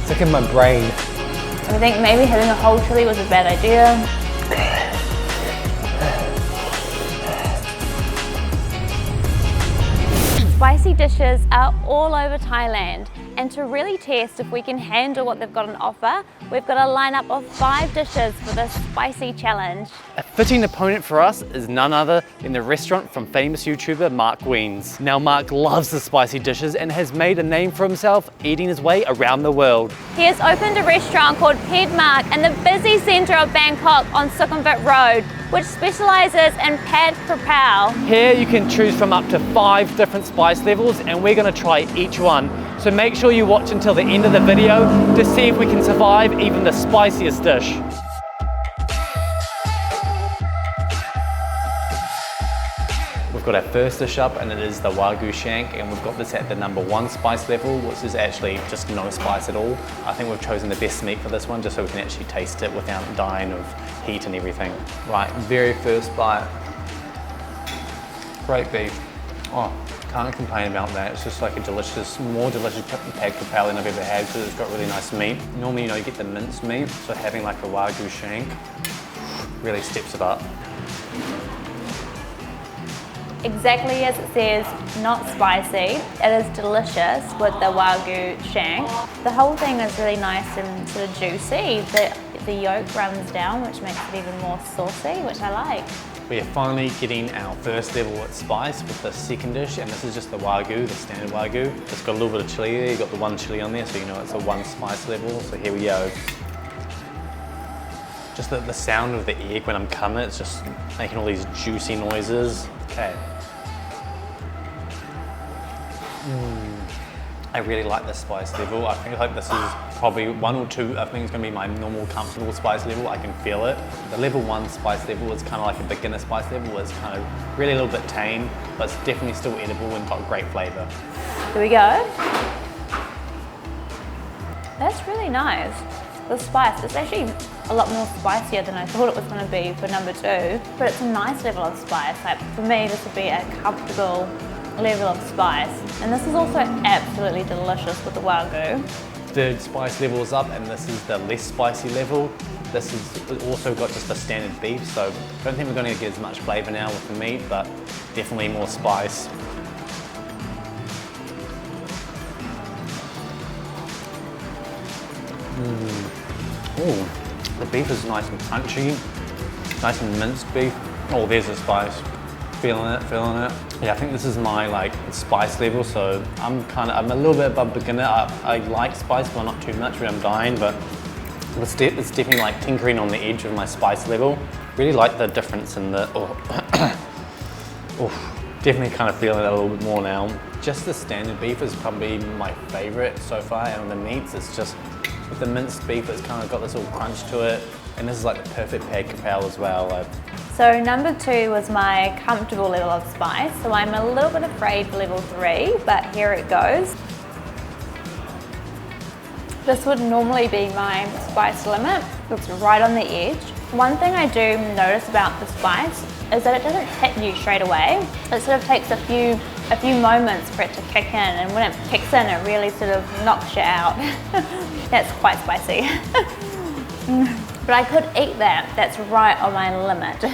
Sick in my brain. I think maybe having a whole chili was a bad idea. Spicy dishes are all over Thailand, and to really test if we can handle what they've got on offer, we've got a lineup of 5 dishes for this spicy challenge. A fitting opponent for us is none other than the restaurant from famous YouTuber Mark Wiens. Now Mark loves the spicy dishes and has made a name for himself eating his way around the world. He has opened a restaurant called Phed Mark in the busy centre of Bangkok on Sukhumvit Road, which specialises in pad krapao. Here you can choose from up to 5 different spice levels, and we're going to try each one. So make sure you watch until the end of the video to see if we can survive even the spiciest dish. We've got our first dish up, and it is the Wagyu shank, and we've got this at the #1 spice level, which is actually just no spice at all. I think we've chosen the best meat for this one, just so we can actually taste it without dying of heat and everything. Right, very first bite. Great beef. Oh, can't complain about that. It's just like a delicious, more delicious pad krapao than I've ever had, because it's got really nice meat. Normally, you know, you get the minced meat, so having like a Wagyu shank really steps it up. Exactly as it says, not spicy. It is delicious with the Wagyu shank. The whole thing is really nice and sort of juicy. The yolk runs down, which makes it even more saucy, which I like. We are finally getting our first level of spice with the second dish, and this is just the Wagyu, the standard Wagyu. It's got a little bit of chili there, you've got the 1 chili on there, so you know it's a 1 spice level, so here we go. Just the sound of the egg when I'm coming, it's just making all these juicy noises. Okay. I really like this spice level. I think like this is probably 1 or 2. I think it's going to be my normal comfortable spice level. I can feel it. The level 1 spice level is kind of like a beginner spice level. It's kind of really a little bit tame, but it's definitely still edible and got great flavour. Here we go. That's really nice. The spice, it's actually a lot more spicier than I thought it was going to be for #2, but it's a nice level of spice. Like for me, this would be a comfortable level of spice. And this is also absolutely delicious with the Wagyu. Third spice level is up, and this is the less spicy level. This is also got just the standard beef, so I don't think we're going to get as much flavour now with the meat, but definitely more spice. Oh, the beef is nice and crunchy, nice and minced beef. Oh, there's the spice. Feeling it, feeling it. Yeah, I think this is my like spice level, so I'm a little bit above beginner. I like spice, but not too much when I'm dying, but it's definitely like tinkering on the edge of my spice level. Really like the difference in the, definitely kind of feeling it a little bit more now. Just the standard beef is probably my favorite so far, and the meats, it's just, with the minced beef, it's kind of got this little crunch to it, and this is like the perfect pad krapao as well. So #2 was my comfortable level of spice, so I'm a little bit afraid for level 3, but here it goes. This would normally be my spice limit. It's right on the edge. One thing I do notice about the spice is that it doesn't hit you straight away. It sort of takes a few moments for it to kick in, and when it kicks in, it really sort of knocks you out. That's quite spicy. But I could eat that. That's right on my limit.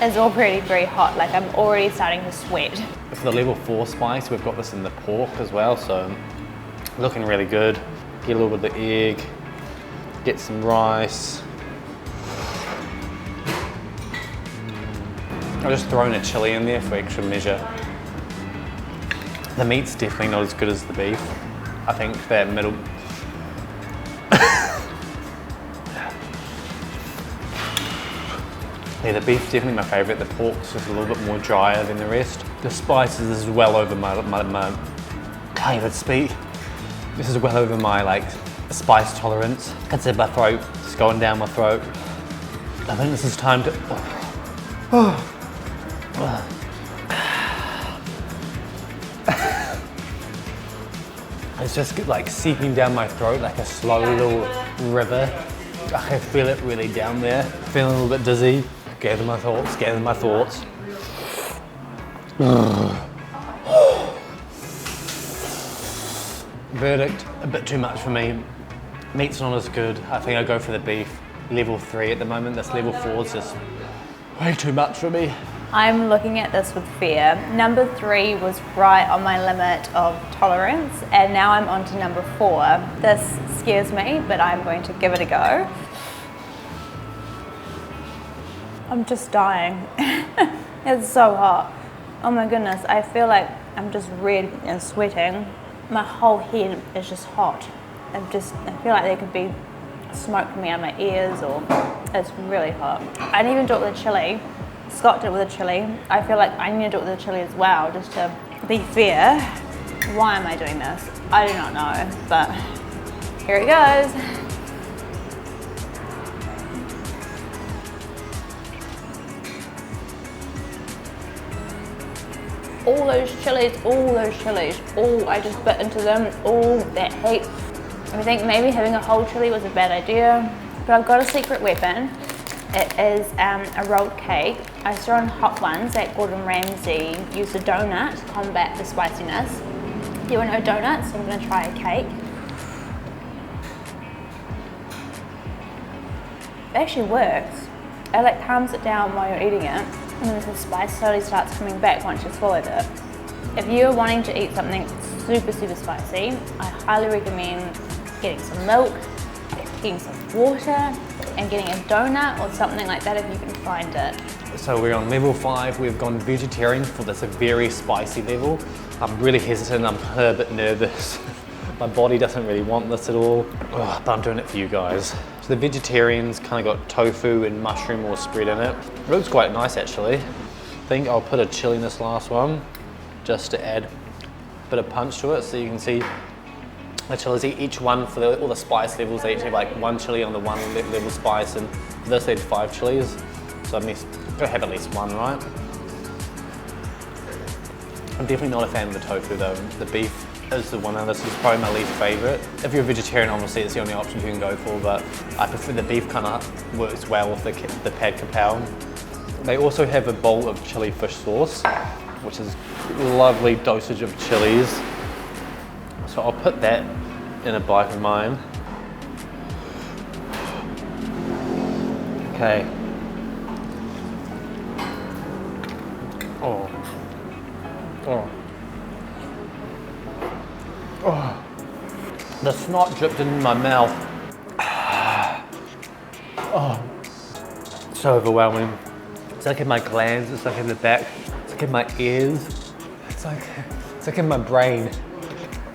It's already very hot, like I'm already starting to sweat. For the level 4 spice, we've got this in the pork as well, so looking really good. Get a little bit of the egg, get some rice. I've just thrown a chili in there for extra measure. The meat's definitely not as good as the beef. I think that middle, yeah, the beef's definitely my favourite. The pork's just a little bit more drier than the rest. The spices is well over my can't even speak. This is well over my like spice tolerance. It's in my throat. It's going down my throat. I think this is time to. It's just like seeping down my throat like a slow little river. I can feel it really down there. Feeling a little bit dizzy. Gather my thoughts, gather my thoughts. Verdict, a bit too much for me. Meat's not as good. I think I go for the beef. Level 3 at the moment. This level 4 is just way too much for me. I'm looking at this with fear. Number 3 was right on my limit of tolerance, and now I'm on to number 4. This scares me, but I'm going to give it a go. I'm just dying. It's so hot. Oh my goodness, I feel like I'm just red and sweating. My whole head is just hot. I feel like there could be smoke coming out of my ears, or it's really hot. I didn't even do it with the chili. Scott did it with the chili. I feel like I need to do it with the chili as well, just to be fair. Why am I doing this? I do not know, but here it goes. All those chilies, I just bit into them, all that heat. I think maybe having a whole chili was a bad idea, but I've got a secret weapon. It is a rolled cake. I saw on Hot Ones that Gordon Ramsay used a donut to combat the spiciness. You want no donuts? So I'm gonna try a cake. It actually works. It like calms it down while you're eating it, and then the spice slowly starts coming back once you've swallowed it. If you're wanting to eat something super spicy, I highly recommend getting some milk, getting some water, and getting a donut or something like that if you can find it. So we're on level 5, we've gone vegetarian for this very spicy level. I'm really hesitant, I'm a bit nervous. My body doesn't really want this at all, but I'm doing it for you guys. So the vegetarian's kind of got tofu and mushroom all spread in it. It looks quite nice actually. I think I'll put a chili in this last one, just to add a bit of punch to it, so you can see the chilies, each one for all the spice levels, they each have like 1 chili on the 1 level spice, and for this they had 5 chilies. So I've got to have at least 1, right? I'm definitely not a fan of the tofu though. The beef is the one, and this is probably my least favourite. If you're a vegetarian, obviously it's the only option you can go for, but I prefer the beef. Kind of works well with the pad kapow. They also have a bowl of chili fish sauce, which is lovely dosage of chilies. So I'll put that in a bite of mine. Okay. Oh. Oh. Oh. The snot dripped in my mouth. Oh. So overwhelming. It's like in my glands, it's like in the back, it's like in my ears. It's like in my brain.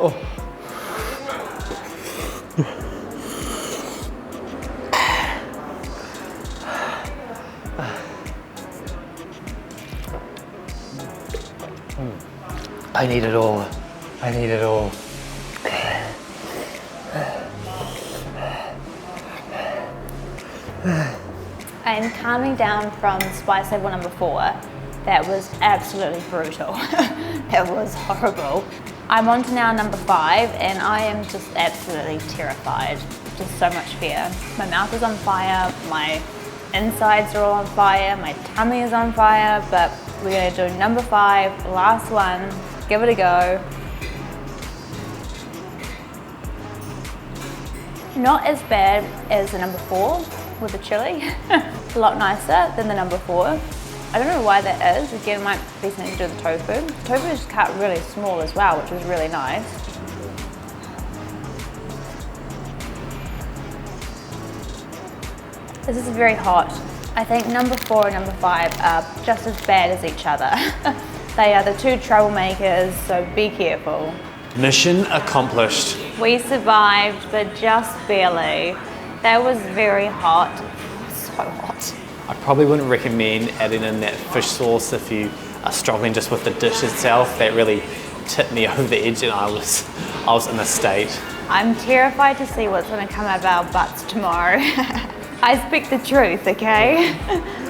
Oh. I need it all. I need it all. I am calming down from spice level number 4. That was absolutely brutal. That was horrible. I'm on to now number 5, and I am just absolutely terrified. Just so much fear. My mouth is on fire, my insides are all on fire, my tummy is on fire, but we're gonna do number 5, last one. Give it a go. Not as bad as the number 4 with the chili. A lot nicer than the number 4. I don't know why that is. Again, it might be something to do with the tofu. The tofu is cut really small as well, which was really nice. This is very hot. I think number 4 and number 5 are just as bad as each other. They are the 2 troublemakers, so be careful. Mission accomplished. We survived, but just barely. That was very hot. So hot. I probably wouldn't recommend adding in that fish sauce if you are struggling just with the dish itself. That really tipped me over the edge, and I was in a state. I'm terrified to see what's going to come out of our butts tomorrow. I speak the truth, okay?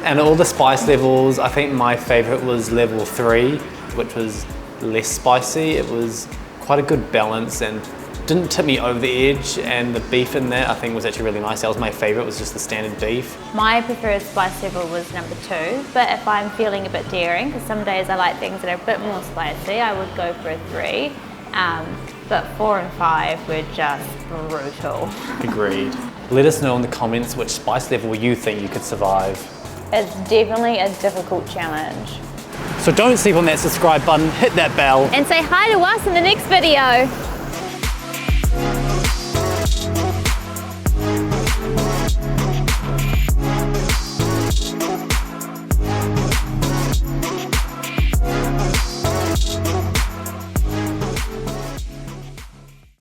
And all the spice levels, I think my favourite was level 3, which was less spicy. It was quite a good balance and didn't tip me over the edge, and the beef in that I think was actually really nice. That was my favourite, was just the standard beef. My preferred spice level was number 2, but if I'm feeling a bit daring, because some days I like things that are a bit more spicy, I would go for a 3. but 4 and 5 were just brutal. Agreed. Let us know in the comments which spice level you think you could survive. It's definitely a difficult challenge. So don't sleep on that subscribe button, hit that bell. And say hi to us in the next video.